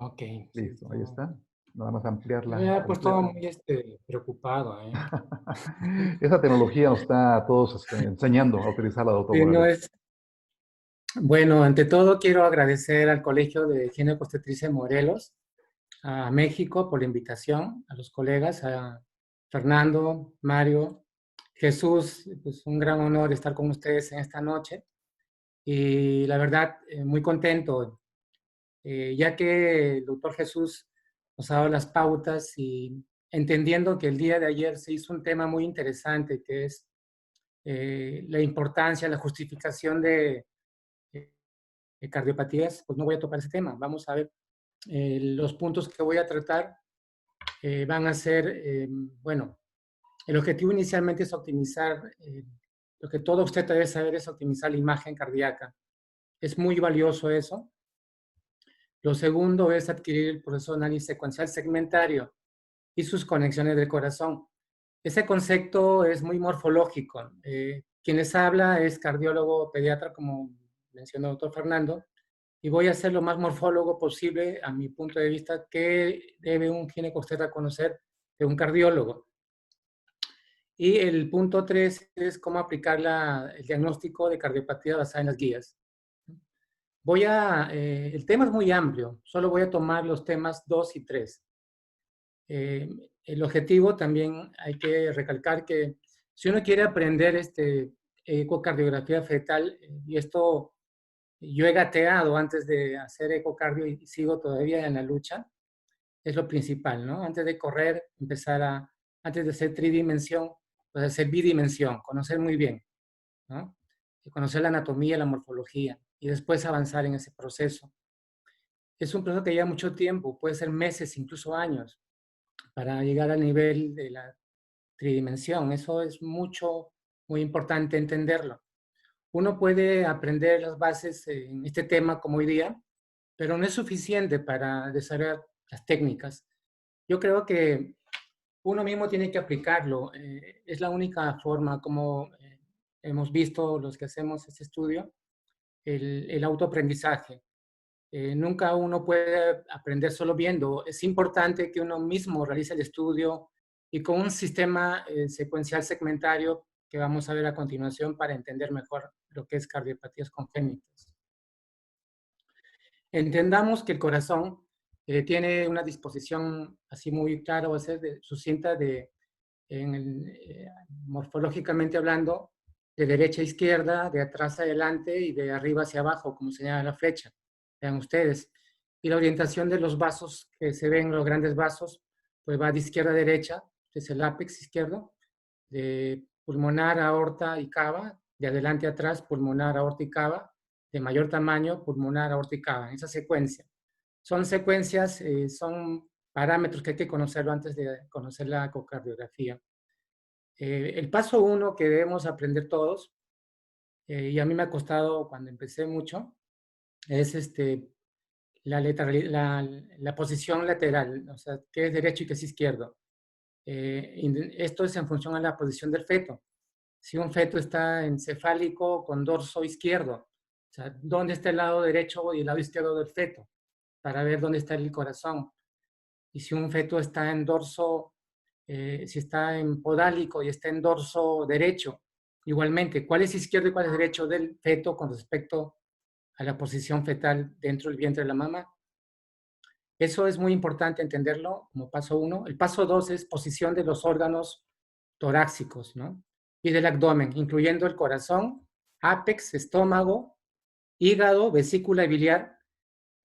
Ok, sí, Listo, ahí todo. está. Nada más Yo me ampliarla había puesto completa. muy preocupado, ¿eh? Esa tecnología nos está a todos enseñando a utilizarla, doctor Sí, no Morales. es. Bueno, ante todo quiero agradecer al Colegio de Higiene Obstetricia de Morelos, a México por la invitación, a los colegas, a Fernando, Mario, Jesús, pues un gran honor estar con ustedes en esta noche. Y la verdad, muy contento, ya que el doctor Jesús nos ha dado las pautas y entendiendo que el día de ayer se hizo un tema muy interesante, que es la importancia, la justificación de cardiopatías, pues no voy a tocar ese tema. Vamos a ver, los puntos que voy a tratar van a ser, bueno, el objetivo inicialmente es optimizar, lo que todo usted debe saber es optimizar la imagen cardíaca. Es muy valioso eso. Lo segundo es adquirir el proceso de análisis secuencial segmentario y sus conexiones del corazón. Ese concepto es muy morfológico. Quien les habla es cardiólogo pediatra, como mencionó el doctor Fernando, y voy a ser lo más morfólogo posible a mi punto de vista que debe un ginecobstetra conocer de un cardiólogo. Y el punto 3 es cómo aplicar el diagnóstico de cardiopatía basada en las guías. El tema es muy amplio, solo voy a tomar los temas 2 y 3. El objetivo también hay que recalcar que si uno quiere aprender ecocardiografía fetal, y esto yo he gateado antes de hacer ecocardio y sigo todavía en la lucha, es lo principal, ¿no? Antes de correr, antes de hacer tridimensión, pues hacer bidimensión, conocer muy bien, ¿no? Y conocer la anatomía, la morfología, y después avanzar en ese proceso. Es un proceso que lleva mucho tiempo, puede ser meses, incluso años, para llegar al nivel de la tridimensión. Eso es muy importante entenderlo. Uno puede aprender las bases en este tema como hoy día, pero no es suficiente para desarrollar las técnicas. Yo creo que uno mismo tiene que aplicarlo. Es la única forma como hemos visto los que hacemos este estudio, el autoaprendizaje. Nunca uno puede aprender solo viendo. Es importante que uno mismo realice el estudio y con un sistema secuencial segmentario que vamos a ver a continuación para entender mejor lo que es cardiopatías congénitas. Entendamos que el corazón tiene una disposición así muy clara, o sea, sucinta morfológicamente hablando, de derecha a izquierda, de atrás a adelante y de arriba hacia abajo, como señala la flecha. Vean ustedes. Y la orientación de los vasos que se ven, los grandes vasos, pues va de izquierda a derecha, que es el ápex izquierdo, de pulmonar, aorta y cava, de adelante a atrás, pulmonar, aorta y cava, de mayor tamaño, pulmonar, aorta y cava, esa secuencia. Son secuencias, son parámetros que hay que conocerlo antes de conocer la ecocardiografía. El paso 1 que debemos aprender todos, y a mí me ha costado cuando empecé mucho, es la posición lateral, o sea, qué es derecho y qué es izquierdo. Esto es en función a la posición del feto. Si un feto está encefálico con dorso izquierdo, o sea, ¿dónde está el lado derecho y el lado izquierdo del feto? Para ver dónde está el corazón. Y si un feto está en dorso, si está en podálico y está en dorso derecho, igualmente, ¿cuál es izquierdo y cuál es derecho del feto con respecto a la posición fetal dentro del vientre de la mamá? Eso es muy importante entenderlo como paso 1. El paso 2 es posición de los órganos torácicos, ¿no? Y del abdomen, incluyendo el corazón, ápex, estómago, hígado, vesícula biliar.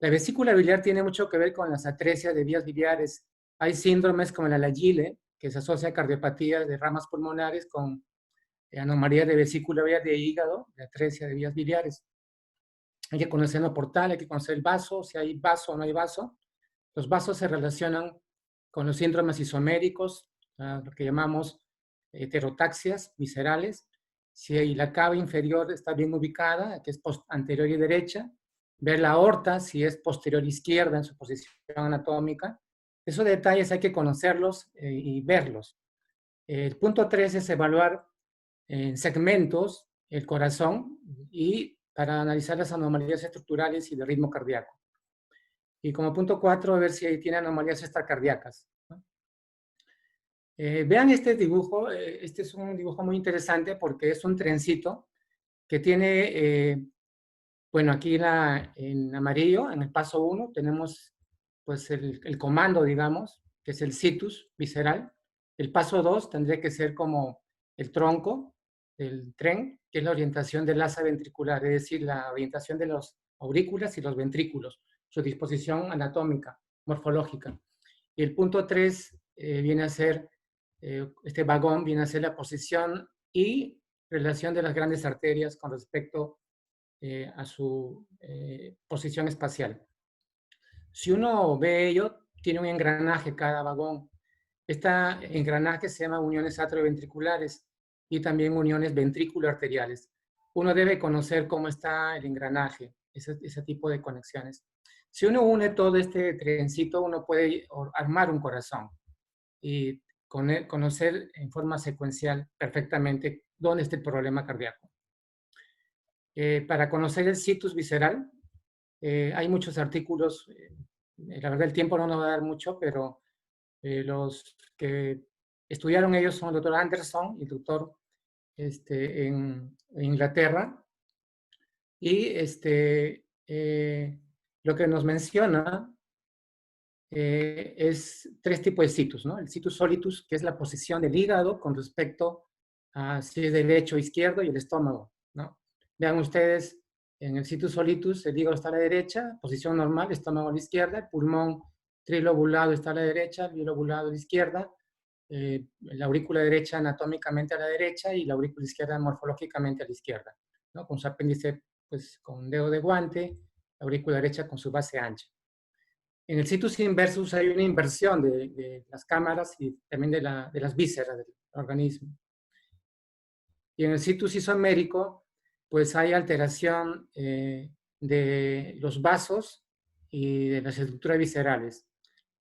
La vesícula biliar tiene mucho que ver con las atresias de vías biliares. Hay síndromes como la Lagile, que se asocia a cardiopatías de ramas pulmonares con anomalías de vesícula biliar de hígado, de atresia de vías biliares. Hay que conocer el portal, hay que conocer el vaso, si hay vaso o no hay vaso. Los vasos se relacionan con los síndromes isoméricos, lo que llamamos heterotaxias viscerales. Si la cava inferior está bien ubicada, que es anterior y derecha, ver la aorta, si es posterior izquierda en su posición anatómica. Esos detalles hay que conocerlos y verlos. El punto 3 es evaluar en segmentos el corazón y para analizar las anomalías estructurales y de ritmo cardíaco. Y como punto 4, a ver si tiene anomalías extracardíacas, ¿no? Vean este dibujo. Este es un dibujo muy interesante porque es un trencito que tiene, bueno, aquí en amarillo, en el paso 1, tenemos pues el comando, digamos, que es el situs visceral. El paso 2 tendría que ser como el tronco del tren, que es la orientación del asa ventricular, es decir, la orientación de los aurículas y los ventrículos, su disposición anatómica, morfológica. Y el punto 3 viene a ser, este vagón viene a ser la posición y relación de las grandes arterias con respecto a su posición espacial. Si uno ve ello, tiene un engranaje cada vagón. Este engranaje se llama uniones atrioventriculares y también uniones ventrículo-arteriales. Uno debe conocer cómo está el engranaje, ese tipo de conexiones. Si uno une todo este trencito, uno puede armar un corazón y conocer en forma secuencial perfectamente dónde está el problema cardíaco. Para conocer el situs visceral, hay muchos artículos. La verdad, el tiempo no nos va a dar mucho, pero los que estudiaron ellos son el doctor Anderson y el doctor en Inglaterra. Y lo que nos menciona es 3 tipos de situs, ¿no? El situs solitus, que es la posición del hígado con respecto a si es derecho o izquierdo, y el estómago, ¿no? Vean ustedes, en el situs solitus, el hígado está a la derecha, posición normal, estómago a la izquierda, el pulmón trilobulado está a la derecha, el bilobulado a la izquierda, la aurícula derecha anatómicamente a la derecha y la aurícula izquierda morfológicamente a la izquierda, ¿no? Con su apéndice, pues, con dedo de guante, la aurícula derecha con su base ancha. En el situs inversus hay una inversión de las cámaras y también de las vísceras del organismo. Y en el situs isomérico, pues hay alteración de los vasos y de las estructuras viscerales.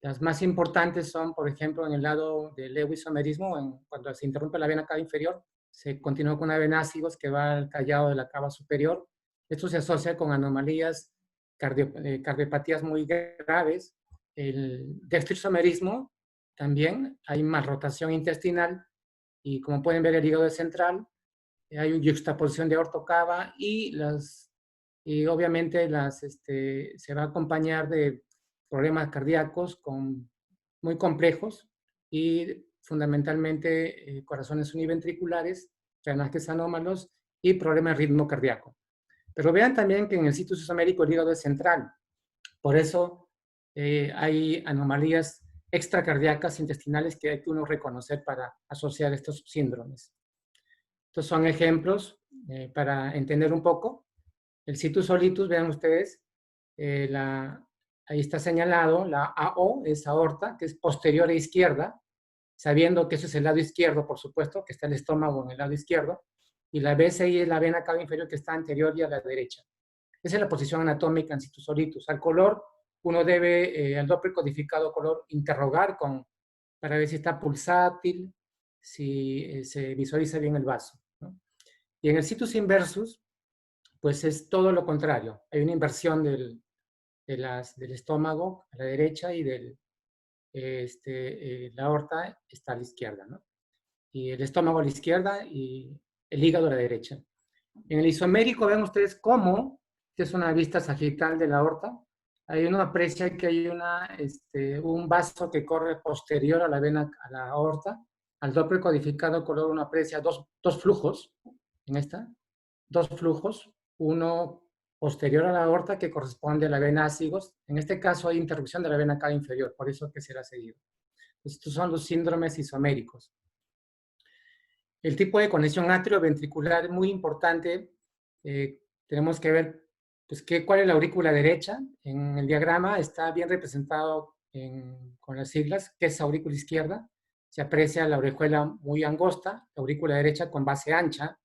Las más importantes son, por ejemplo, en el lado del isomerismo, cuando se interrumpe la vena cava inferior, se continúa con una vena ácigos que va al callado de la cava superior. Esto se asocia con anomalías, cardiopatías muy graves. El dextroisomerismo también, hay malrotación intestinal y, como pueden ver, el hígado central, hay una yuxtaposición de ortocava y obviamente se va a acompañar de problemas cardíacos muy complejos y fundamentalmente corazones univentriculares, drenajes anómalos y problemas de ritmo cardíaco. Pero vean también que en el situs isomérico el hígado es central. Por eso hay anomalías extracardíacas intestinales que hay que uno reconocer para asociar estos síndromes. Estos son ejemplos para entender un poco. El situs solitus, vean ustedes, ahí está señalado, la AO es aorta, que es posterior a izquierda, sabiendo que eso es el lado izquierdo, por supuesto, que está el estómago en el lado izquierdo, y la BCI es la vena cava inferior, que está anterior y a la derecha. Esa es la posición anatómica en situs solitus. Al color, uno debe, al Doppler codificado color, interrogar para ver si está pulsátil, si se visualiza bien el vaso, ¿no? Y en el situs inversus, pues es todo lo contrario. Hay una inversión del estómago a la derecha y la aorta está a la izquierda, ¿no? Y el estómago a la izquierda y el hígado a la derecha. En el isomérico ven ustedes cómo, esta es una vista sagital de la aorta, ahí uno aprecia que hay un vaso que corre posterior a la vena, a la aorta. Al Doppler codificado color uno aprecia dos flujos, en esta, dos flujos, uno posterior a la aorta que corresponde a la vena ácigos. En este caso hay interrupción de la vena cava inferior, por eso que será seguido. Estos son los síndromes isoméricos. El tipo de conexión atrioventricular es muy importante. Tenemos que ver pues, cuál es la aurícula derecha. En el diagrama está bien representado con las siglas, que es aurícula izquierda. Se aprecia la orejuela muy angosta, la aurícula derecha con base ancha.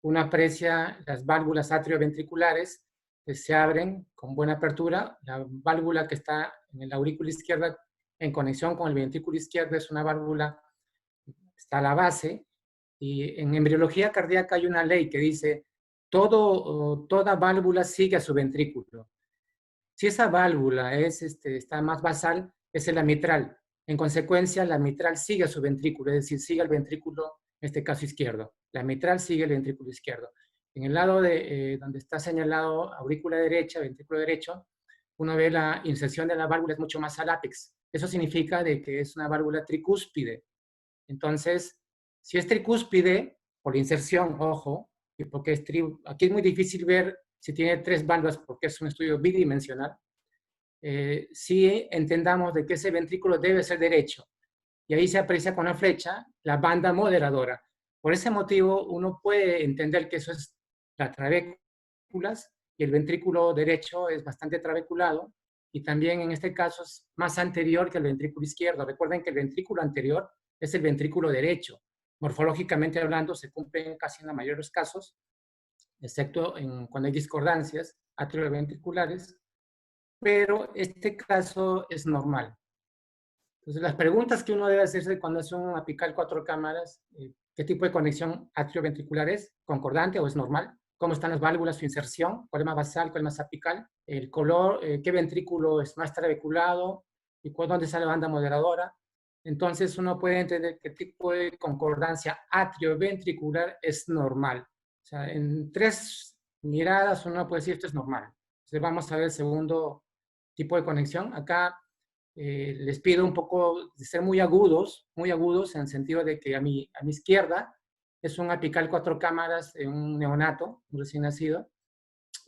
Uno aprecia las válvulas atrioventriculares que se abren con buena apertura. La válvula que está en la aurícula izquierda en conexión con el ventrículo izquierdo es una válvula, está a la base. Y en embriología cardíaca hay una ley que dice, toda válvula sigue a su ventrículo. Si esa válvula está más basal, es la mitral. En consecuencia, la mitral sigue su ventrículo, es decir, sigue el ventrículo, en este caso izquierdo. La mitral sigue el ventrículo izquierdo. En el lado donde está señalado aurícula derecha, ventrículo derecho, uno ve la inserción de la válvula es mucho más al ápex. Eso significa de que es una válvula tricúspide. Entonces, si es tricúspide, por la inserción, ojo, porque aquí es muy difícil ver si tiene tres válvulas porque es un estudio bidimensional, si entendamos de que ese ventrículo debe ser derecho. Y ahí se aprecia con la flecha la banda moderadora. Por ese motivo, uno puede entender que eso es las trabéculas y el ventrículo derecho es bastante trabeculado y también en este caso es más anterior que el ventrículo izquierdo. Recuerden que el ventrículo anterior es el ventrículo derecho. Morfológicamente hablando, se cumplen casi en la mayoría de los casos, excepto cuando hay discordancias atrioventriculares, pero este caso es normal. Entonces, las preguntas que uno debe hacerse cuando hace un apical 4 cámaras, ¿qué tipo de conexión atrioventricular es? ¿Concordante o es normal? ¿Cómo están las válvulas, su inserción? ¿Cuál es más basal, cuál es más apical? El color, ¿qué ventrículo es más trabeculado? ¿Y dónde está la banda moderadora? Entonces, uno puede entender qué tipo de concordancia atrioventricular es normal. O sea, en 3 miradas uno puede decir esto es normal. Entonces, vamos a ver el segundo tipo de conexión. Acá les pido un poco de ser muy agudos en el sentido de que a mi izquierda es un apical 4 cámaras de un neonato, un recién nacido,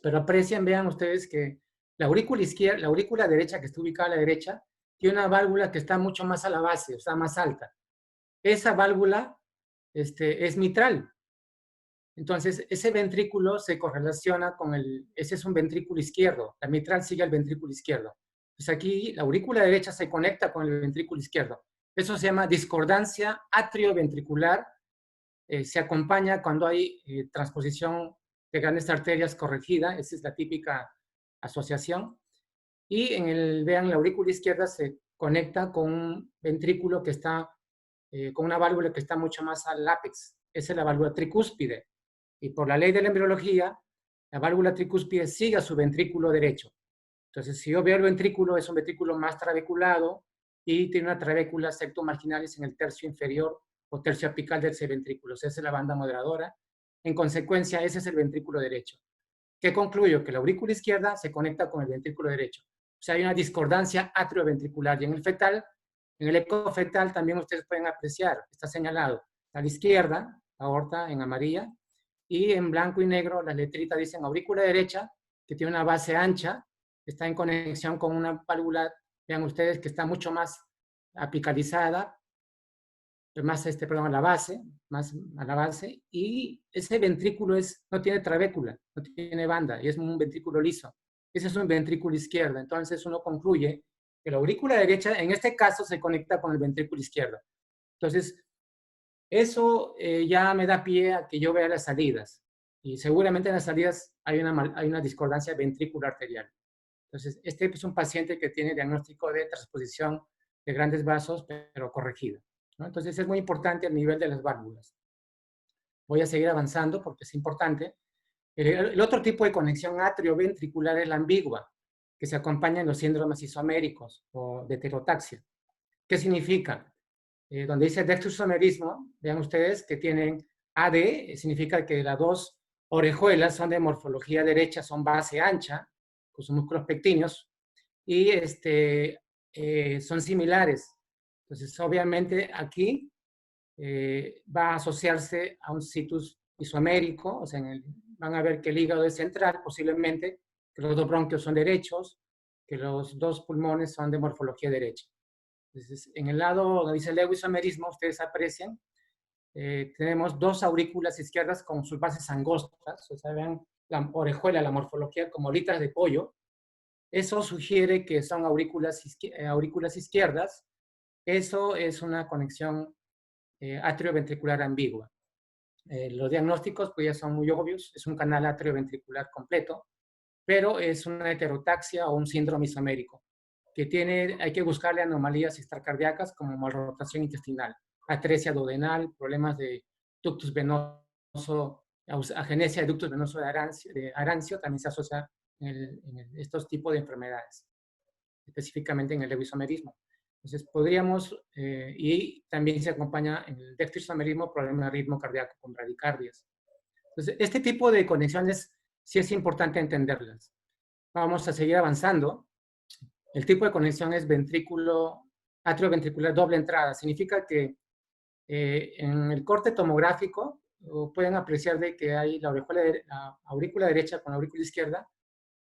pero aprecien, vean ustedes que la aurícula izquierda, la aurícula derecha que está ubicada a la derecha, tiene una válvula que está mucho más a la base, o sea, más alta. Esa válvula es mitral. Entonces, ese ventrículo se correlaciona con ese es un ventrículo izquierdo, la mitral sigue al ventrículo izquierdo. Pues aquí la aurícula derecha se conecta con el ventrículo izquierdo. Eso se llama discordancia atrioventricular. Se acompaña cuando hay transposición de grandes arterias corregida, esa es la típica asociación. Y vean, la aurícula izquierda se conecta con un ventrículo que está, con una válvula que está mucho más al ápex. Esa es la válvula tricúspide. Y por la ley de la embriología, la válvula tricúspide sigue a su ventrículo derecho. Entonces, si yo veo el ventrículo, es un ventrículo más trabeculado y tiene una trabécula septomarginalis en el tercio inferior o tercio apical de ese ventrículo. O sea, esa es la banda moderadora. En consecuencia, ese es el ventrículo derecho. ¿Qué concluyo? Que la aurícula izquierda se conecta con el ventrículo derecho. O sea, hay una discordancia atrioventricular. Y en el fetal, en el eco fetal también ustedes pueden apreciar, está señalado a la izquierda, aorta en amarilla, y en blanco y negro las letritas dicen aurícula derecha, que tiene una base ancha, está en conexión con una válvula, vean ustedes, que está mucho más apicalizada, más perdón, a la base, más a la base, y ese ventrículo no tiene trabécula, no tiene banda, y es un ventrículo liso. Ese es un ventrículo izquierdo. Entonces uno concluye que la aurícula derecha, en este caso, se conecta con el ventrículo izquierdo. Entonces, eso ya me da pie a que yo vea las salidas. Y seguramente en las salidas hay una discordancia ventrículo arterial. Entonces, este es un paciente que tiene diagnóstico de transposición de grandes vasos, pero corregido, ¿no? Entonces, es muy importante el nivel de las válvulas. Voy a seguir avanzando porque es importante. El otro tipo de conexión atrioventricular es la ambigua, que se acompaña en los síndromes isoméricos o de heterotaxia. ¿Qué significa? Donde dice dextroisomerismo, vean ustedes que tienen AD, significa que las dos orejuelas son de morfología derecha, son base ancha, con sus músculos pectíneos, y son similares. Entonces, obviamente, aquí va a asociarse a un situs isomérico, o sea, van a ver que el hígado es central, posiblemente, que los dos bronquios son derechos, que los dos pulmones son de morfología derecha. Entonces, en el lado donde dice el isomerismo, ustedes aprecian, tenemos dos aurículas izquierdas con sus bases angostas, o sea, vean la orejuela, la morfología como litras de pollo. Eso sugiere que son aurículas izquierdas. Eso es una conexión atrioventricular ambigua. Los diagnósticos pues ya son muy obvios, es un canal atrioventricular completo, pero es una heterotaxia o un síndrome isomérico, que hay que buscarle anomalías extracardíacas como malrotación intestinal, atresia duodenal, problemas de ductus venoso, agenesia de ductus venoso de Arancio también se asocia estos tipos de enfermedades, específicamente en el leucoisomerismo. Entonces, podríamos, y también se acompaña en el dextroisomerismo, problema de ritmo cardíaco con bradicardias. Entonces, este tipo de conexiones sí es importante entenderlas. Vamos a seguir avanzando. El tipo de conexión es atrioventricular doble entrada. Significa que en el corte tomográfico pueden apreciar de que hay la aurícula derecha con la aurícula izquierda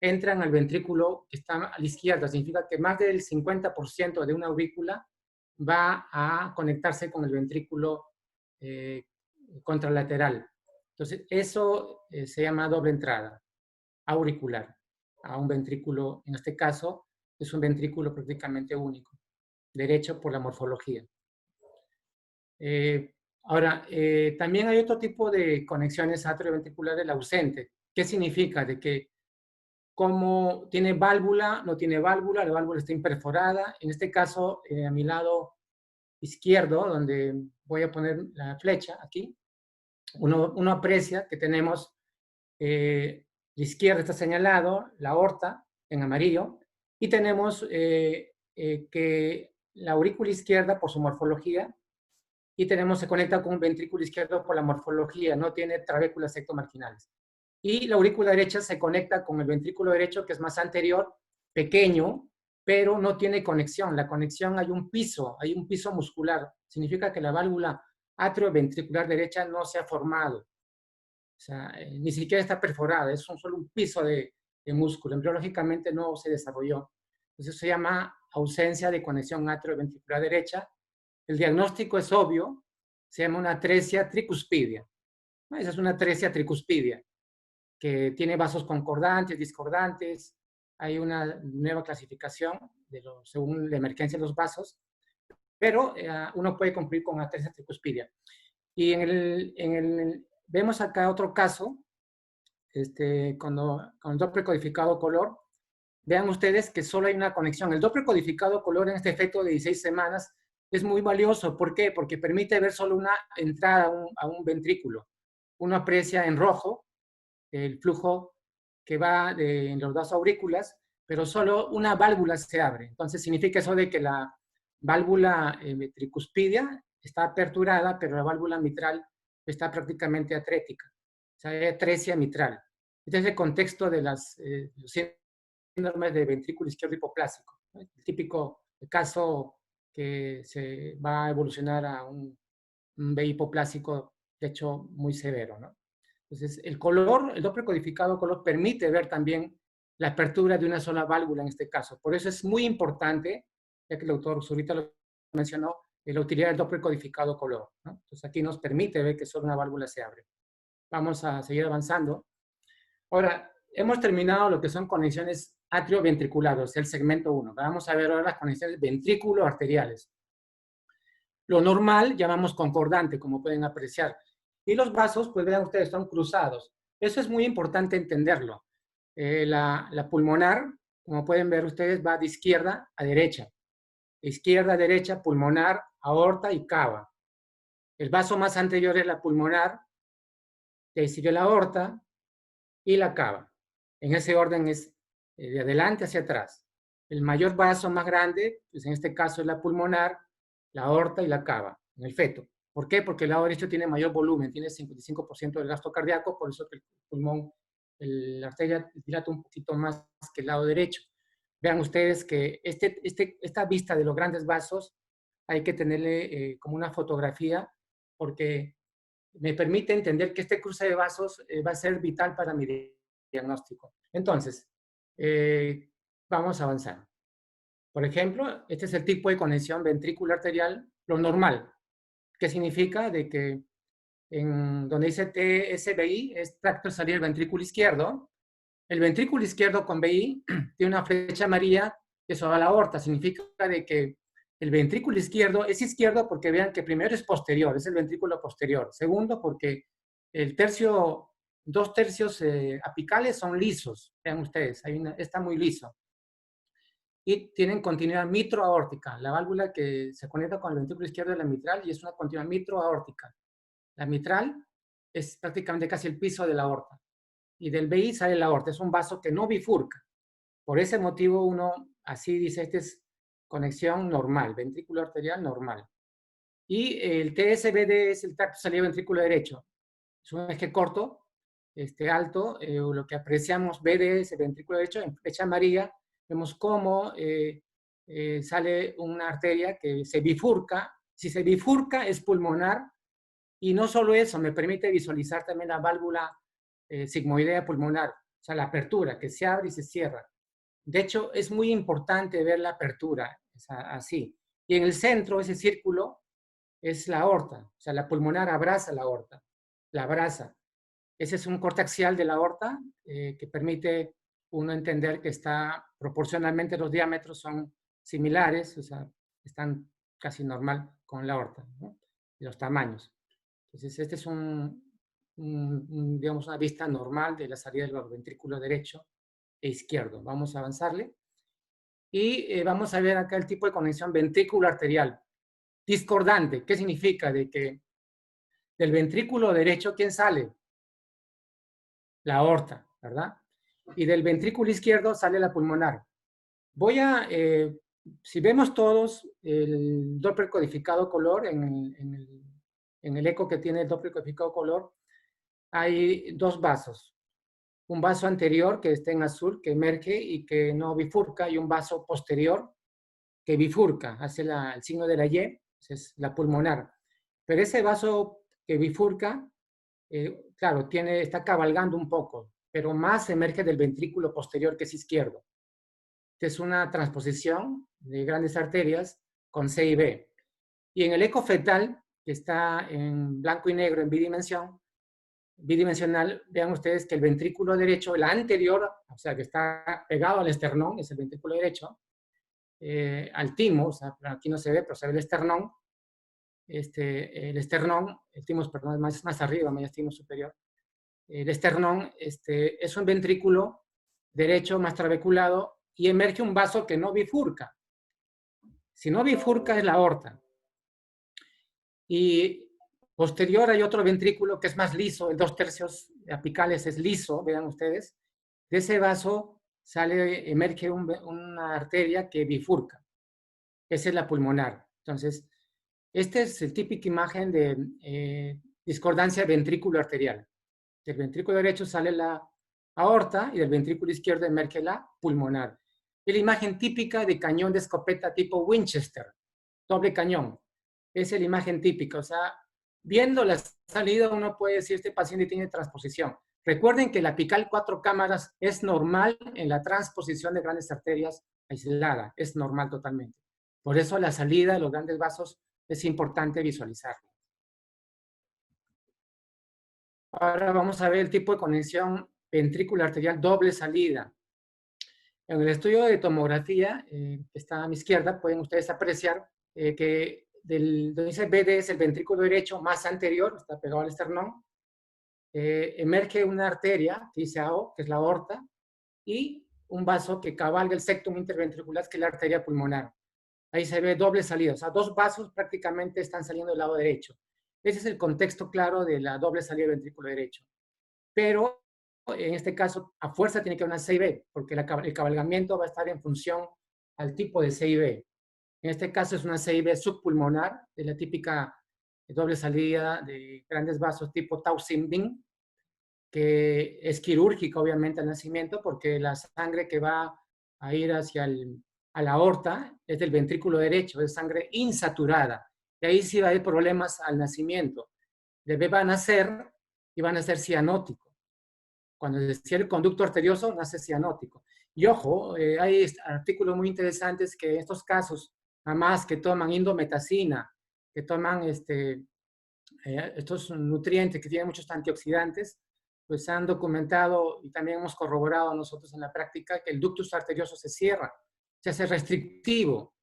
entran al ventrículo que está a la izquierda. Significa que más del 50% de una aurícula va a conectarse con el ventrículo contralateral. Entonces, eso se llama doble entrada auricular a un ventrículo, en este caso, es un ventrículo prácticamente único, derecho por la morfología. Ahora, también hay otro tipo de conexiones atrioventriculares, la ausente. ¿Qué significa? De que como tiene válvula, no tiene válvula, la válvula está imperforada. En este caso, a mi lado izquierdo, donde voy a poner la flecha aquí, uno aprecia que tenemos, la izquierda está señalado, la aorta en amarillo, y tenemos que la aurícula izquierda, por su morfología, y se conecta con un ventrículo izquierdo por la morfología, no tiene trabéculas ectomarginales. Y la aurícula derecha se conecta con el ventrículo derecho, que es más anterior, pequeño, pero no tiene conexión. La conexión, hay un piso muscular. Significa que la válvula atrioventricular derecha no se ha formado. O sea, ni siquiera está perforada, es solo un piso de músculo. Embriológicamente no se desarrolló. Entonces se llama ausencia de conexión atrioventricular derecha. El diagnóstico es obvio, se llama una atresia tricuspidia. Esa es una atresia tricuspidia, que tiene vasos concordantes, discordantes. Hay una nueva clasificación según la emergencia de los vasos, pero uno puede concluir con atresia tricuspidia. Y vemos acá otro caso, con el Doppler codificado color. Vean ustedes que solo hay una conexión. El Doppler codificado color en este feto de 16 semanas es muy valioso. ¿Por qué? Porque permite ver solo una entrada a un ventrículo. Uno aprecia en rojo el flujo que va en los dos aurículas, pero solo una válvula se abre. Entonces significa eso de que la válvula tricuspidia está aperturada, pero la válvula mitral está prácticamente atrética. O sea, hay atresia mitral. Este es el contexto de los síndromes de ventrículo izquierdo hipoplásico, ¿no? El típico caso que se va a evolucionar a un VI hipoplásico, de hecho, muy severo, ¿no? Entonces, el Doppler codificado color permite ver también la apertura de una sola válvula en este caso. Por eso es muy importante, ya que el autor Zurita lo mencionó, la utilidad del Doppler codificado color, ¿no? Entonces, aquí nos permite ver que solo una válvula se abre. Vamos a seguir avanzando. Ahora, hemos terminado lo que son conexiones atrioventriculares, el segmento 1. Vamos a ver ahora las conexiones ventrículo-arteriales. Lo normal llamamos concordante, como pueden apreciar. Y los vasos, pues vean ustedes, están cruzados. Eso es muy importante entenderlo. La pulmonar, como pueden ver ustedes, va de izquierda a derecha. Izquierda a derecha, pulmonar, aorta y cava. El vaso más anterior es la pulmonar, que sigue la aorta y la cava. En ese orden es de adelante hacia atrás. El mayor vaso más grande, pues en este caso es la pulmonar, la aorta y la cava, en el feto. ¿Por qué? Porque el lado derecho tiene mayor volumen, tiene 55% del gasto cardíaco, por eso que el pulmón, la arteria dilata un poquito más que el lado derecho. Vean ustedes que esta vista de los grandes vasos hay que tenerle como una fotografía, porque me permite entender que este cruce de vasos va a ser vital para mi diagnóstico. Entonces, vamos a avanzar. Por ejemplo, este es el tipo de conexión ventrículo arterial, lo normal, que significa de que donde dice TSVI es tracto salir del ventrículo izquierdo. El ventrículo izquierdo con VI tiene una flecha amarilla que se va a la aorta. Significa de que el ventrículo izquierdo es izquierdo porque vean que primero es posterior, es el ventrículo posterior. Segundo, porque dos tercios apicales son lisos. Vean ustedes, está muy liso. Y tienen continuidad mitroaórtica. La válvula que se conecta con el ventrículo izquierdo es la mitral y es una continuidad mitroaórtica. La mitral es prácticamente casi el piso de la aorta. y del BI sale la aorta. Es un vaso que no bifurca. Por ese motivo uno así dice, esta es conexión normal, ventrículo arterial normal. Y el TSBD es el tracto salida ventrículo derecho. Es un eje corto, alto, lo que apreciamos, BD es el ventrículo derecho, en flecha amarilla, vemos cómo sale una arteria que se bifurca. Si se bifurca es pulmonar, y no solo eso, me permite visualizar también la válvula sigmoidea pulmonar, o sea, la apertura, que se abre y se cierra. De hecho, es muy importante ver la apertura, así. Y en el centro, ese círculo, es la aorta, o sea, la pulmonar abraza la aorta, la abraza. Ese es un corte axial de la aorta que permite uno entender que está proporcionalmente los diámetros son similares, o sea, están casi normal con la aorta, ¿no? Y los tamaños. Entonces, este es digamos, una vista normal de la salida del ventrículo derecho e izquierdo. Vamos a avanzarle. Y vamos a ver acá el tipo de conexión ventrículo arterial. Discordante, ¿qué significa? De que del ventrículo derecho, ¿quién sale? La aorta, ¿verdad? Y del ventrículo izquierdo sale la pulmonar. Voy a, si vemos todos el Doppler codificado color, en el eco que tiene el Doppler codificado color, hay dos vasos. Un vaso anterior que está en azul, que emerge y que no bifurca, y un vaso posterior que bifurca, hace el signo de la Y, es la pulmonar. Pero ese vaso que bifurca, claro, está cabalgando un poco, pero más emerge del ventrículo posterior, que es izquierdo. Es una transposición de grandes arterias con C y B. Y en el eco fetal, que está en blanco y negro en bidimensional, vean ustedes que el ventrículo derecho, el anterior, o sea, que está pegado al esternón, es el ventrículo derecho, al timo, o sea, aquí no se ve, pero se ve el esternón, el timo, perdón, es más arriba, más timo superior. El esternón es un ventrículo derecho más trabeculado y emerge un vaso que no bifurca. Si no bifurca es la aorta. Y posterior hay otro ventrículo que es más liso, el 2/3 apicales es liso, vean ustedes. De ese vaso emerge una arteria que bifurca. Esa es la pulmonar. Entonces, esta es la típica imagen de discordancia ventrículo arterial. Del ventrículo derecho sale la aorta y del ventrículo izquierdo emerge la pulmonar. Es la imagen típica de cañón de escopeta tipo Winchester, doble cañón. Esa es la imagen típica. O sea, viendo la salida uno puede decir este paciente tiene transposición. Recuerden que la apical 4 cámaras es normal en la transposición de grandes arterias aislada, es normal totalmente. Por eso la salida de los grandes vasos es importante visualizarla. Ahora vamos a ver el tipo de conexión ventrículo arterial doble salida. En el estudio de tomografía, que está a mi izquierda, pueden ustedes apreciar que donde dice BD es el ventrículo derecho más anterior, está pegado al esternón, emerge una arteria que dice AO, que es la aorta, y un vaso que cabalga el septum interventricular, que es la arteria pulmonar. Ahí se ve doble salida, o sea, dos vasos prácticamente están saliendo del lado derecho. Ese es el contexto claro de la doble salida del ventrículo derecho. Pero en este caso, a fuerza tiene que haber una C y B, porque el cabalgamiento va a estar en función al tipo de C y B. En este caso es una C y B subpulmonar, de la típica doble salida de grandes vasos tipo Tau-Sim-Bing, que es quirúrgica obviamente al nacimiento, porque la sangre que va a ir a la aorta es del ventrículo derecho, es sangre insaturada. Y ahí sí va a haber problemas al nacimiento. El bebé va a nacer y va a nacer cianótico. Cuando decía el conducto arterioso, nace cianótico. Y ojo, hay artículos muy interesantes que en estos casos, mamás que toman indometacina, que toman estos nutrientes que tienen muchos antioxidantes, pues han documentado y también hemos corroborado nosotros en la práctica que el ductus arterioso se cierra, se hace restrictivo.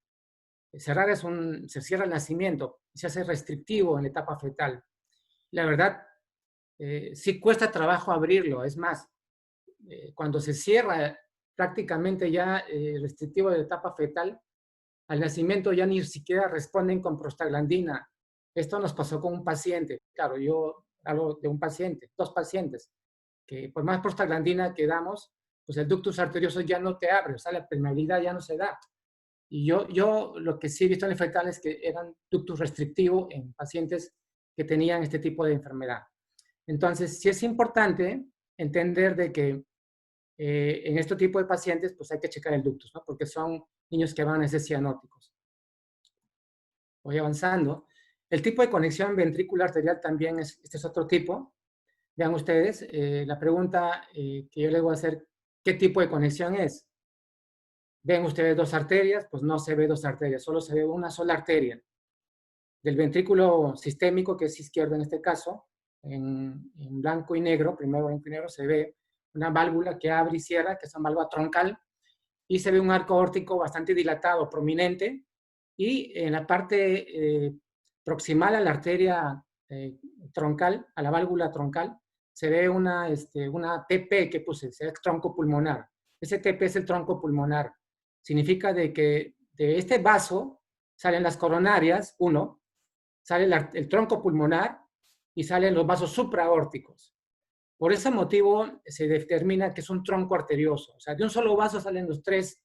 Cerrar se cierra el nacimiento, se hace restrictivo en la etapa fetal. La verdad, sí cuesta trabajo abrirlo. Es más, cuando se cierra prácticamente ya restrictivo de la etapa fetal, al nacimiento ya ni siquiera responden con prostaglandina. Esto nos pasó con un paciente. Claro, yo hablo de un paciente, dos pacientes, que por más prostaglandina que damos, pues el ductus arterioso ya no te abre, o sea, la permeabilidad ya no se da. Y yo lo que sí he visto en el fetal es que eran ductus restrictivo en pacientes que tenían este tipo de enfermedad. Entonces, sí es importante entender de que en este tipo de pacientes, pues hay que checar el ductus, ¿no? Porque son niños que van a ser cianóticos. Voy avanzando. El tipo de conexión ventrículo arterial también este es otro tipo. Vean ustedes, la pregunta que yo les voy a hacer, ¿qué tipo de conexión es? Ven ustedes dos arterias, pues no se ve dos arterias, solo se ve una sola arteria. Del ventrículo sistémico, que es izquierdo en este caso, en blanco y negro, primero blanco y negro, se ve una válvula que abre y cierra, que es una válvula troncal, y se ve un arco órtico bastante dilatado, prominente, y en la parte proximal a la arteria troncal, a la válvula troncal, se ve una TP que puse, se ve tronco pulmonar. Ese TP es el tronco pulmonar. Significa de que de este vaso salen las coronarias, uno, sale el tronco pulmonar y salen los vasos supraórticos. Por ese motivo se determina que es un tronco arterioso. O sea, de un solo vaso salen los tres,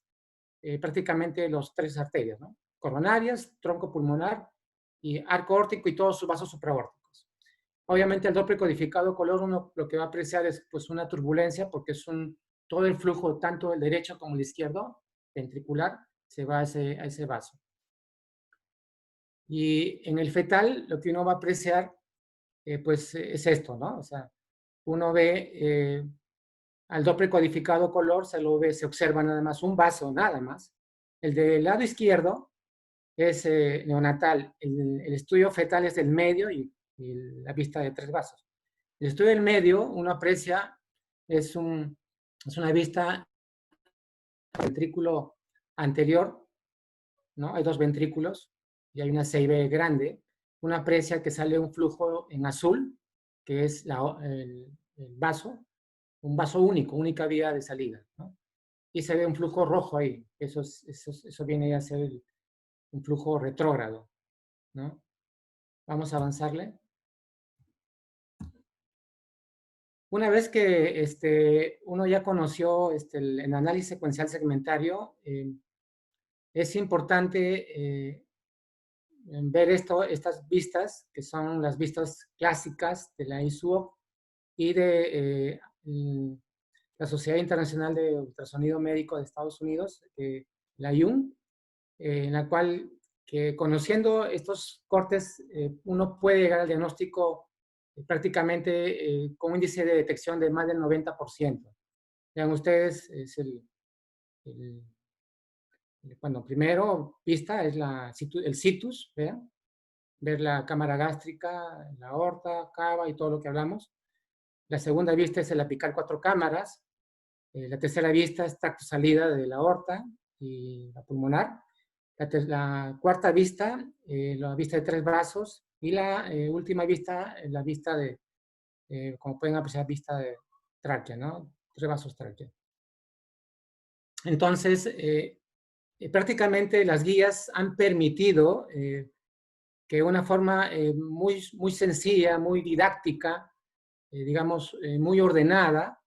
prácticamente los tres arterias, ¿no? Coronarias, tronco pulmonar y arco órtico y todos sus vasos supraórticos. Obviamente el Doppler codificado color 1 lo que va a apreciar es pues una turbulencia porque es todo el flujo, tanto el derecho como el izquierdo, ventricular, se va a ese vaso. Y en el fetal lo que uno va a apreciar pues es esto, ¿no? O sea, uno ve al Doppler codificado color, se observa nada más un vaso, nada más. El del lado izquierdo es neonatal, el estudio fetal es del medio y la vista de tres vasos. El estudio del medio, uno aprecia, es una vista ventrículo anterior, ¿no? Hay dos ventrículos y hay una CIB grande. Uno aprecia que sale un flujo en azul, que es el vaso, un vaso único, única vía de salida, ¿no? Y se ve un flujo rojo ahí. Eso viene a ser un flujo retrógrado, ¿no? Vamos a avanzarle. Una vez que uno ya conoció el análisis secuencial segmentario, es importante ver estas vistas, que son las vistas clásicas de la ISUOP y de la Sociedad Internacional de Ultrasonido Médico de Estados Unidos, la IUM, en la cual, que conociendo estos cortes, uno puede llegar al diagnóstico prácticamente con un índice de detección de más del 90%. Vean ustedes, bueno, primero, vista es el situs, vean, ver la cámara gástrica, la aorta, cava y todo lo que hablamos. La segunda vista es el apical 4 cámaras. La tercera vista es tracto salida de la aorta y la pulmonar. La cuarta vista, la vista de tres brazos. Y la última vista, la vista de, como pueden apreciar, vista de tráquea, ¿no? Tres vasos tráquea. Entonces, prácticamente las guías han permitido que una forma muy sencilla, muy didáctica, digamos, muy ordenada,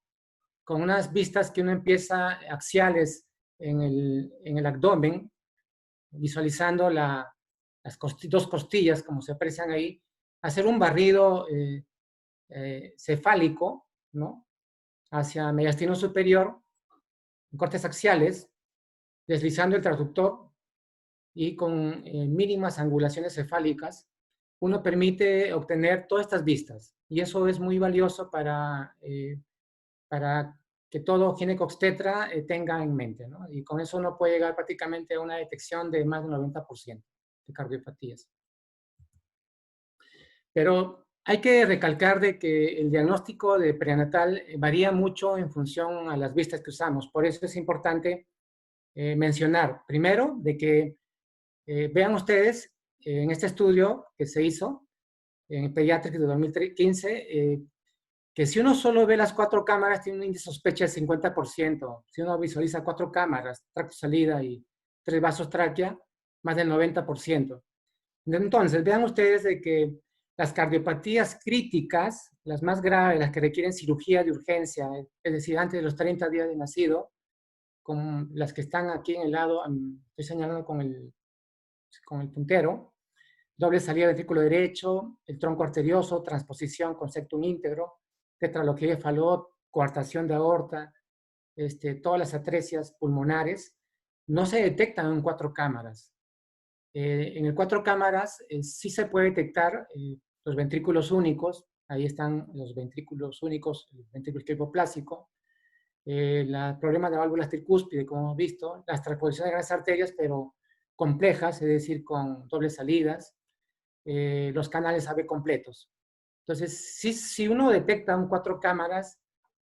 con unas vistas que uno empieza axiales en el abdomen, visualizando dos costillas, como se aprecian ahí, hacer un barrido cefálico, ¿no? Hacia mediastino superior, en cortes axiales, deslizando el transductor y con mínimas angulaciones cefálicas, uno permite obtener todas estas vistas. Y eso es muy valioso para que todo ginecobstetra tenga en mente, ¿no? Y con eso uno puede llegar prácticamente a una detección de más del 90% de cardiopatías. Pero hay que recalcar de que el diagnóstico de prenatal varía mucho en función a las vistas que usamos. Por eso es importante mencionar, primero, de que vean ustedes en este estudio que se hizo en Pediatrics de 2015, que si uno solo ve las cuatro cámaras, tiene un índice de sospecha del 50%. Si uno visualiza cuatro cámaras, tracto salida y tres vasos tráquea, más del 90%. Entonces, vean ustedes de que Las cardiopatías críticas, las más graves, las que requieren cirugía de urgencia, es decir, antes de los 30 días de nacido, con las que están aquí en el lado, estoy señalando con el puntero, doble salida del ventrículo derecho, el tronco arterioso, transposición con septum íntegro, tetraloquía de Fallot, coartación de aorta, todas las atresias pulmonares, no se detectan en 4 cámaras. En el 4 cámaras sí se puede detectar los ventrículos únicos, ahí están los ventrículos únicos, el ventrículo hiperplásico, el problema de válvulas tricúspide, como hemos visto, las transposiciones de grandes arterias, pero complejas, es decir, con dobles salidas, los canales AB completos. Entonces, si uno detecta en 4 cámaras,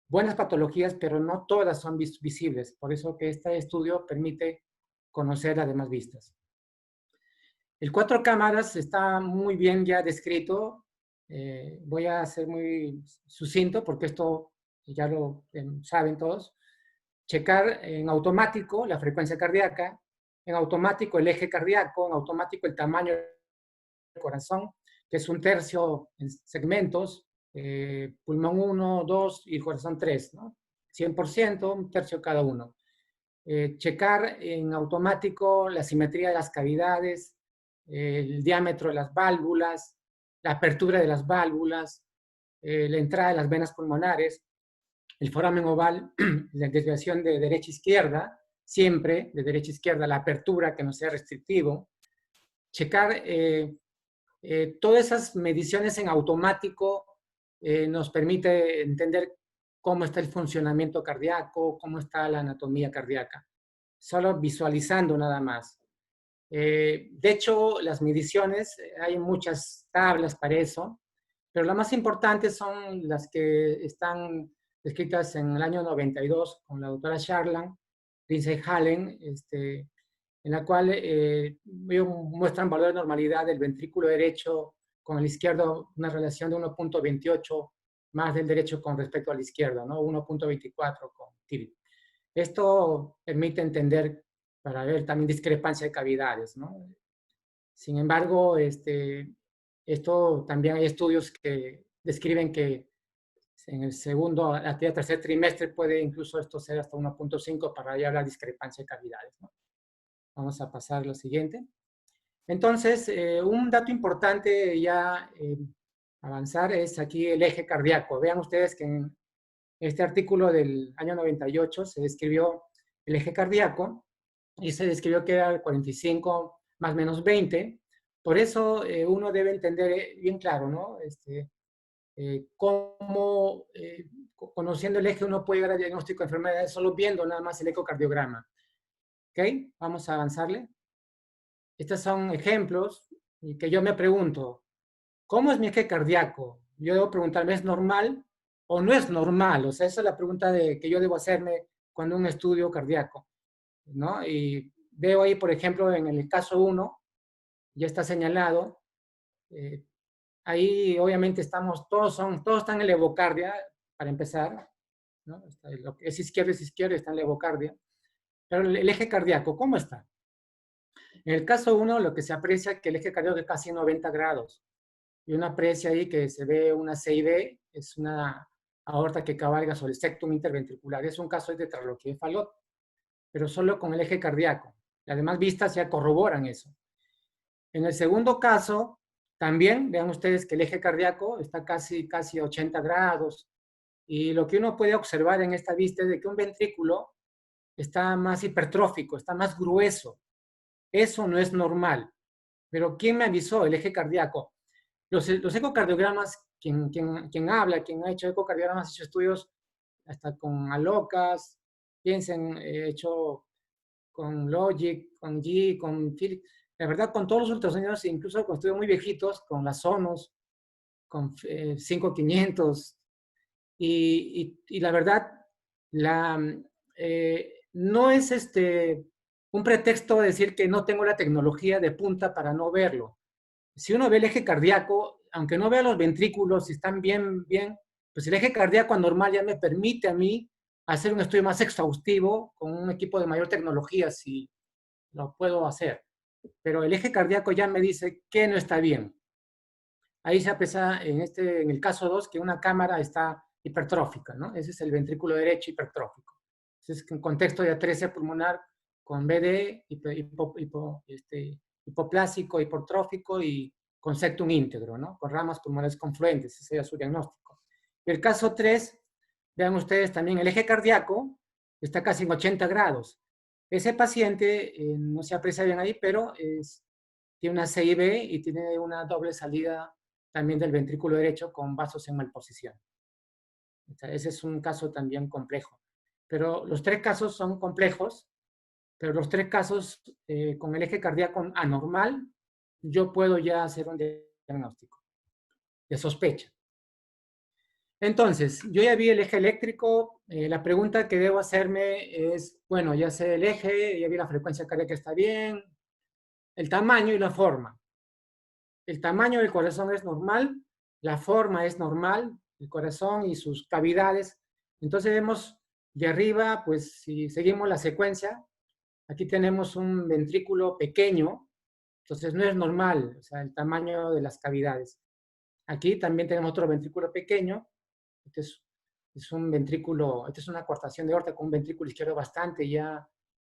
buenas patologías, pero no todas son visibles. Por eso que este estudio permite conocer las demás vistas. El 4 cámaras está muy bien ya descrito. Voy a ser muy sucinto porque esto ya lo saben todos. Checar en automático la frecuencia cardíaca, en automático el eje cardíaco, en automático el tamaño del corazón, que es 1/3 en segmentos, pulmón 1, 2 y corazón 3, ¿no? 100%, 1/3 cada uno. Checar en automático la simetría de las cavidades, el diámetro de las válvulas, la apertura de las válvulas, la entrada de las venas pulmonares, el foramen oval, la desviación de derecha a izquierda, siempre de derecha a izquierda, la apertura que no sea restrictivo. Checar todas esas mediciones en automático nos permite entender cómo está el funcionamiento cardíaco, cómo está la anatomía cardíaca, solo visualizando nada más. De hecho, las mediciones, hay muchas tablas para eso, pero las más importantes son las que están descritas en el año 92 con la doctora Sharlan, Lindsay Hallen, en la cual muestran valor de normalidad del ventrículo derecho con el izquierdo, una relación de 1.28 más del derecho con respecto al izquierdo, ¿no? 1.24 con TIRI. Esto permite entender, para ver también discrepancia de cavidades, ¿no? Sin embargo, esto también hay estudios que describen que en el segundo, tercer trimestre puede incluso esto ser hasta 1.5 para hallar la discrepancia de cavidades, ¿no? Vamos a pasar a lo siguiente. Entonces, un dato importante ya avanzar es aquí el eje cardíaco. Vean ustedes que en este artículo del año 98 se describió el eje cardíaco y se describió que era el 45 más menos 20. Por eso uno debe entender bien claro, ¿no? Cómo, conociendo el eje, uno puede llegar al diagnóstico de enfermedades solo viendo nada más el ecocardiograma. ¿Ok? Vamos a avanzarle. Estos son ejemplos y que yo me pregunto, ¿cómo es mi eje cardíaco? Yo debo preguntarme, ¿es normal o no es normal? O sea, esa es la pregunta que yo debo hacerme cuando un estudio cardíaco, ¿no? Y veo ahí, por ejemplo, en el caso 1, ya está señalado, ahí obviamente todos están en la evocardia, para empezar, ¿no? Lo que es izquierdo, está en la evocardia. Pero el eje cardíaco, ¿cómo está? En el caso 1, lo que se aprecia es que el eje cardíaco es casi 90 grados. Y uno aprecia ahí que se ve una CIB, es una aorta que cabalga sobre el septum interventricular. Es un caso de tetraloquía de Fallot, pero solo con el eje cardíaco. Las demás vistas ya corroboran eso. En el segundo caso, también vean ustedes que el eje cardíaco está casi 80 grados. Y lo que uno puede observar en esta vista es de que un ventrículo está más hipertrófico, está más grueso. Eso no es normal. Pero ¿quién me avisó? El eje cardíaco. Los ecocardiogramas, quien habla, quien ha hecho ecocardiogramas, ha hecho estudios hasta con alocas, piensen, hecho con Logic, con G, con Philips, la verdad con todos los ultrasonidos, incluso con estudios muy viejitos, con las Sonos, con 5500, y la verdad, no es un pretexto de decir que no tengo la tecnología de punta para no verlo. Si uno ve el eje cardíaco, aunque no vea los ventrículos, si están bien, pues el eje cardíaco anormal ya me permite a mí hacer un estudio más exhaustivo con un equipo de mayor tecnología, si lo puedo hacer. Pero el eje cardíaco ya me dice que no está bien. Ahí se aprecia en el caso 2 que una cámara está hipertrófica, ¿no? Ese es el ventrículo derecho hipertrófico. Entonces, en contexto de atresia pulmonar con BD, hipoplásico, hipertrófico y con septum íntegro, ¿no? Con ramas pulmonares confluentes, ese sería su diagnóstico. Y el caso 3, vean ustedes también, el eje cardíaco está casi en 80 grados. Ese paciente no se aprecia bien ahí, pero tiene una CIB y tiene una doble salida también del ventrículo derecho con vasos en malposición. O sea, ese es un caso también complejo. Pero los 3 casos son complejos, pero los 3 casos con el eje cardíaco anormal, yo puedo ya hacer un diagnóstico de sospecha. Entonces, yo ya vi el eje eléctrico, la pregunta que debo hacerme es, bueno, ya sé el eje, ya vi la frecuencia cardíaca está bien, el tamaño y la forma. El tamaño del corazón es normal, la forma es normal, el corazón y sus cavidades. Entonces vemos de arriba, pues si seguimos la secuencia, aquí tenemos un ventrículo pequeño, entonces no es normal, o sea, el tamaño de las cavidades. Aquí también tenemos otro ventrículo pequeño, este es un ventrículo, esta es una coartación de aorta con un ventrículo izquierdo bastante ya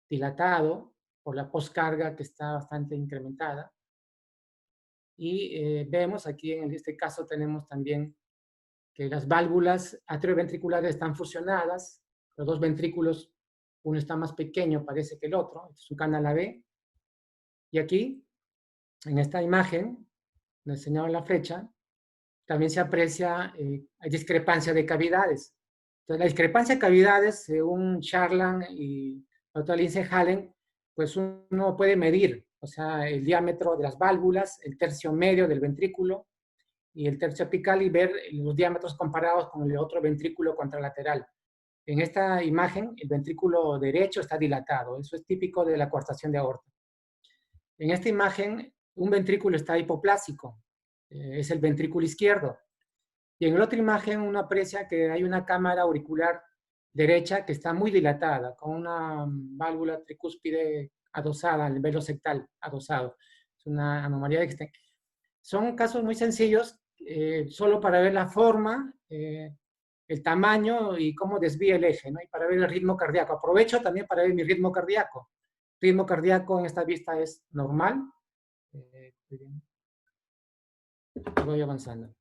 dilatado por la postcarga que está bastante incrementada. Y vemos aquí en este caso tenemos también que las válvulas atrioventriculares están fusionadas, los dos ventrículos, uno está más pequeño parece que el otro, este es un canal AB, y aquí, en esta imagen, donde señalo la flecha, también se aprecia, hay discrepancia de cavidades. Entonces, la discrepancia de cavidades, según Charland y la doctora Lindsay Hallen, pues uno puede medir, o sea, el diámetro de las válvulas, el tercio medio del ventrículo y el tercio apical y ver los diámetros comparados con el otro ventrículo contralateral. En esta imagen, el ventrículo derecho está dilatado, eso es típico de la coartación de aorta. En esta imagen, un ventrículo está hipoplásico, es el ventrículo izquierdo. Y en la otra imagen uno aprecia que hay una cámara auricular derecha que está muy dilatada, con una válvula tricúspide adosada, el velo septal adosado. Es una anomalía que son casos muy sencillos, solo para ver la forma, el tamaño y cómo desvía el eje, ¿no? Y para ver el ritmo cardíaco. Aprovecho también para ver mi ritmo cardíaco. El ritmo cardíaco en esta vista es normal. Voy avanzando.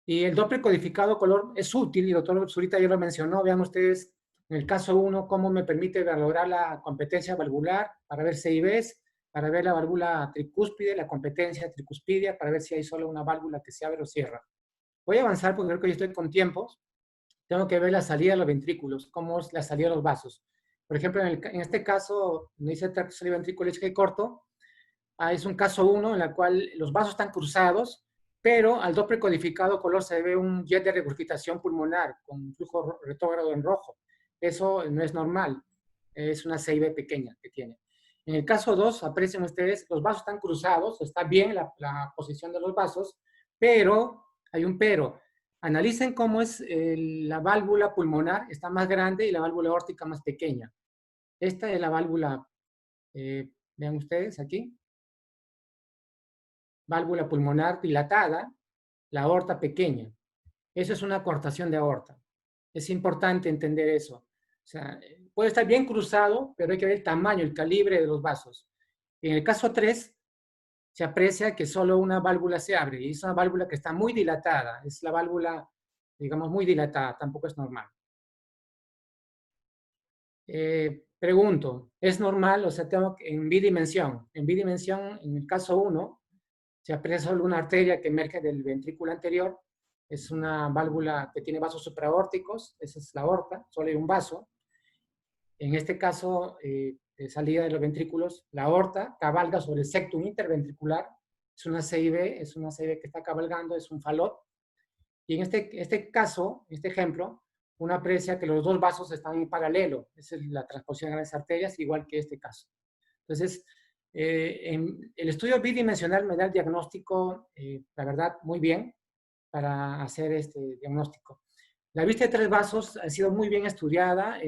Y el Doppler codificado color es útil, y el doctor Zurita ya lo mencionó. Vean ustedes, en el caso 1, cómo me permite valorar la competencia valvular para ver CIVs, para ver la válvula tricúspide, la competencia tricuspidia, para ver si hay solo una válvula que se abre o cierra. Voy a avanzar porque creo que yo estoy con tiempos. Tengo que ver la salida de los ventrículos, cómo es la salida de los vasos. Por ejemplo, en este caso, me dice tercer ventrículo eje corto, es un caso 1 en el cual los vasos están cruzados, pero al Doppler codificado color se ve un jet de regurgitación pulmonar con flujo retrógrado en rojo. Eso no es normal, es una CIB pequeña que tiene. En el caso 2, aprecien ustedes, los vasos están cruzados, está bien la posición de los vasos, pero, hay un pero, analicen cómo es la válvula pulmonar, está más grande y la válvula aórtica más pequeña. Esta es la válvula, vean ustedes aquí, válvula pulmonar dilatada, la aorta pequeña. Eso es una coartación de aorta. Es importante entender eso. O sea, puede estar bien cruzado, pero hay que ver el tamaño, el calibre de los vasos. En el caso 3, se aprecia que solo una válvula se abre, y es una válvula que está muy dilatada. Es la válvula, digamos, muy dilatada, tampoco es normal. Pregunto, ¿es normal? O sea, tengo en bidimensión. En bidimensión, en el caso 1, se aprecia solo una arteria que emerge del ventrículo anterior. Es una válvula que tiene vasos supraórticos, esa es la aorta, solo hay un vaso. En este caso, de salida de los ventrículos, la aorta cabalga sobre el septum interventricular, es una CIB que está cabalgando, es un falot. Y en este caso, este ejemplo, uno aprecia que los dos vasos están en paralelo, esa es la transposición de las arterias, igual que este caso. Entonces, el estudio bidimensional me da el diagnóstico, la verdad, muy bien para hacer este diagnóstico. La vista de 3 vasos ha sido muy bien estudiada.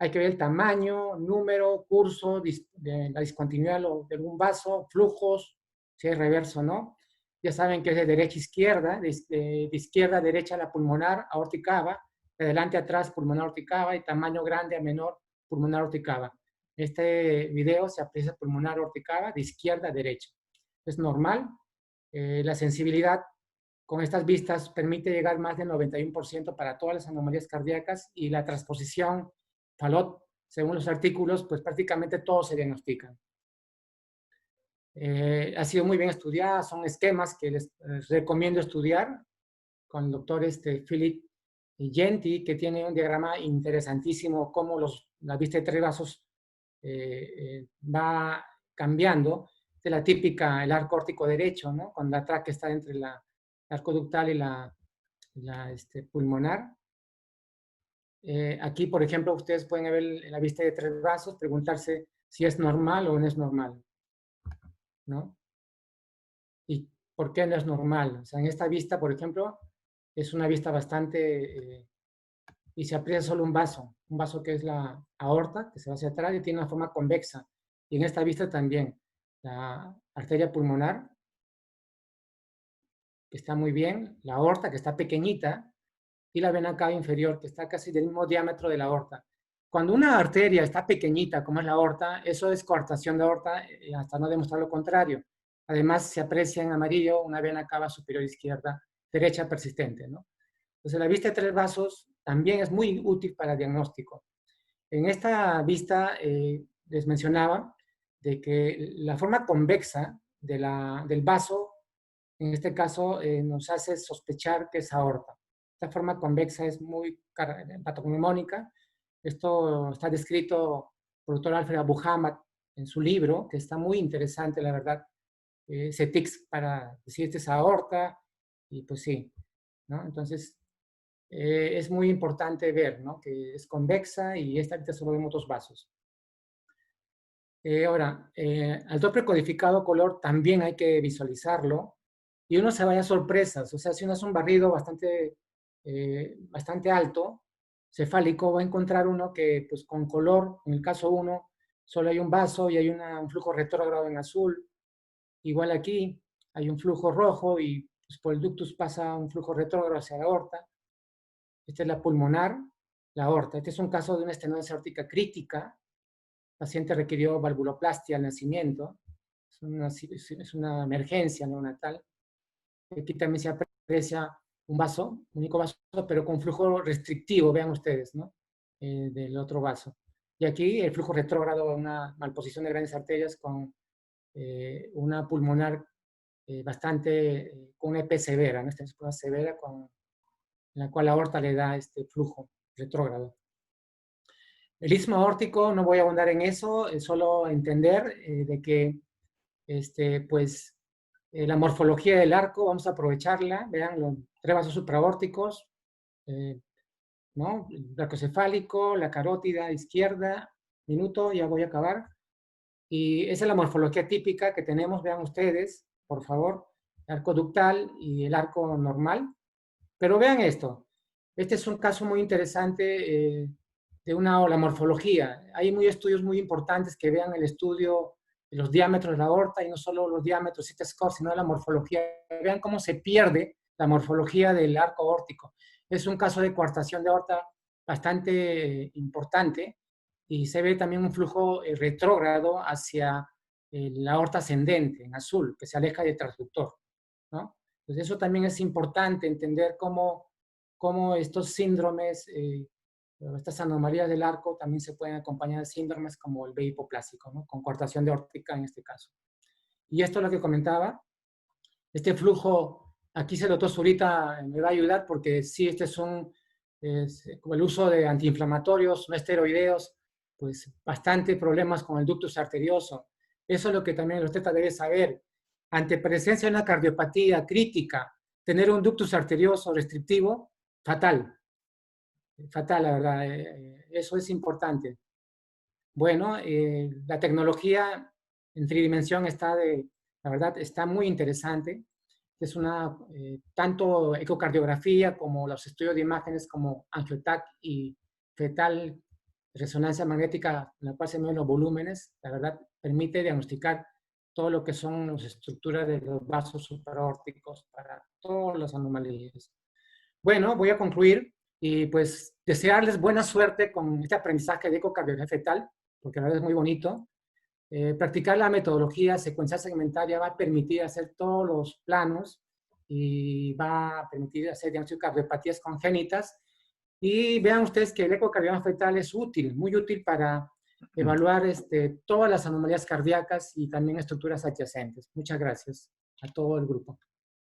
Hay que ver el tamaño, número, curso, de la discontinuidad de algún vaso, flujos, si es reverso o no. Ya saben que es de derecha a izquierda, de izquierda a derecha la pulmonar, aorta y cava, de adelante a atrás pulmonar, aorta y cava, y tamaño grande a menor pulmonar, aorta y cava. Este video se aprecia pulmonar, aorta y cava, de izquierda a derecha. Es normal. La sensibilidad con estas vistas permite llegar más del 91% para todas las anomalías cardíacas, y la transposición Fallot, según los artículos, pues prácticamente todos se diagnostican. Ha sido muy bien estudiada, son esquemas que les recomiendo estudiar con el doctor Philip Genti, que tiene un diagrama interesantísimo, cómo la vista de tres vasos va cambiando. De la típica, el arco órtico derecho, ¿no? Cuando la tráquea está entre el arco ductal y la pulmonar. Aquí, por ejemplo, ustedes pueden ver la vista de tres vasos, preguntarse si es normal o no es normal, ¿no? ¿Y por qué no es normal? O sea, en esta vista, por ejemplo, es una vista bastante... y se aprecia solo un vaso que es la aorta, que se va hacia atrás y tiene una forma convexa. Y en esta vista también, la arteria pulmonar, que está muy bien, la aorta, que está pequeñita, y la vena cava inferior, que está casi del mismo diámetro de la aorta. Cuando una arteria está pequeñita, como es la aorta, eso es coartación de aorta, hasta no demostrar lo contrario. Además, se aprecia en amarillo una vena cava superior izquierda, derecha persistente, ¿no? Entonces, la vista de tres vasos también es muy útil para el diagnóstico. En esta vista les mencionaba de que la forma convexa del vaso, en este caso, nos hace sospechar que es aorta. Esta forma convexa es muy patognomónica. Esto está descrito por el doctor Alfred Abu Hamad en su libro, que está muy interesante, la verdad. CETIX para decir esta es aorta, y pues sí, ¿no? Entonces, es muy importante ver, ¿no? Que es convexa, y esta ahorita solo vemos dos vasos. Ahora, al doble codificado color también hay que visualizarlo, y uno se vaya a sorpresas. O sea, si uno hace un barrido bastante alto, cefálico, va a encontrar uno que, pues con color, en el caso 1, solo hay un vaso y hay un flujo retrógrado en azul. Igual aquí hay un flujo rojo y pues, por el ductus pasa un flujo retrógrado hacia la aorta. Esta es la pulmonar, la aorta. Este es un caso de una estenosis aórtica crítica. El paciente requirió valvuloplastia al nacimiento. Es una emergencia neonatal. Aquí también se aprecia un vaso, único vaso, pero con flujo restrictivo, vean ustedes, ¿no? Del otro vaso. Y aquí el flujo retrógrado, una malposición de grandes arterias con una pulmonar con una EP severa, ¿no? Esta es una severa en la cual la aorta le da este flujo retrógrado. El istmo aórtico, no voy a abundar en eso, es solo entender de que pues, la morfología del arco, vamos a aprovecharla, vean los tres vasos supraórticos, ¿no? El brachocefálico, la carótida izquierda, minuto, ya voy a acabar. Y esa es la morfología típica que tenemos, vean ustedes, por favor, el arco ductal y el arco normal. Pero vean esto, este es un caso muy interesante de la morfología. Hay estudios muy importantes que vean el estudio de los diámetros de la aorta, y no solo los diámetros CT-score, sino la morfología. Vean cómo se pierde la morfología del arco aórtico. Es un caso de coartación de aorta bastante importante, y se ve también un flujo retrógrado hacia la aorta ascendente, en azul, que se aleja del transductor, ¿no? Entonces eso también es importante entender cómo estos síndromes, estas anomalías del arco también se pueden acompañar de síndromes como el B hipoplásico, ¿no? Con coartación de aórtica en este caso. Y esto es lo que comentaba. Este flujo, aquí se lo toso ahorita, me va a ayudar porque sí, como el uso de antiinflamatorios, no esteroideos, pues bastante problemas con el ductus arterioso. Eso es lo que también usted debe saber. Ante presencia de una cardiopatía crítica, tener un ductus arterioso restrictivo, fatal. Fatal, la verdad. Eso es importante. Bueno, la tecnología en tridimensión la verdad, está muy interesante. Es tanto ecocardiografía como los estudios de imágenes como AngioTAC y fetal resonancia magnética, en la cual se miden los volúmenes, la verdad, permite diagnosticar todo lo que son las estructuras de los vasos supraórticos para todas las anomalías. Bueno, voy a concluir y pues desearles buena suerte con este aprendizaje de ecocardiografía fetal, porque la verdad es muy bonito. Practicar la metodología secuencial segmentaria va a permitir hacer todos los planos y va a permitir hacer diagnóstico de cardiopatías congénitas. Y vean ustedes que el ecocardiograma fetal es útil, muy útil para evaluar todas las anomalías cardíacas y también estructuras adyacentes. Muchas gracias a todo el grupo.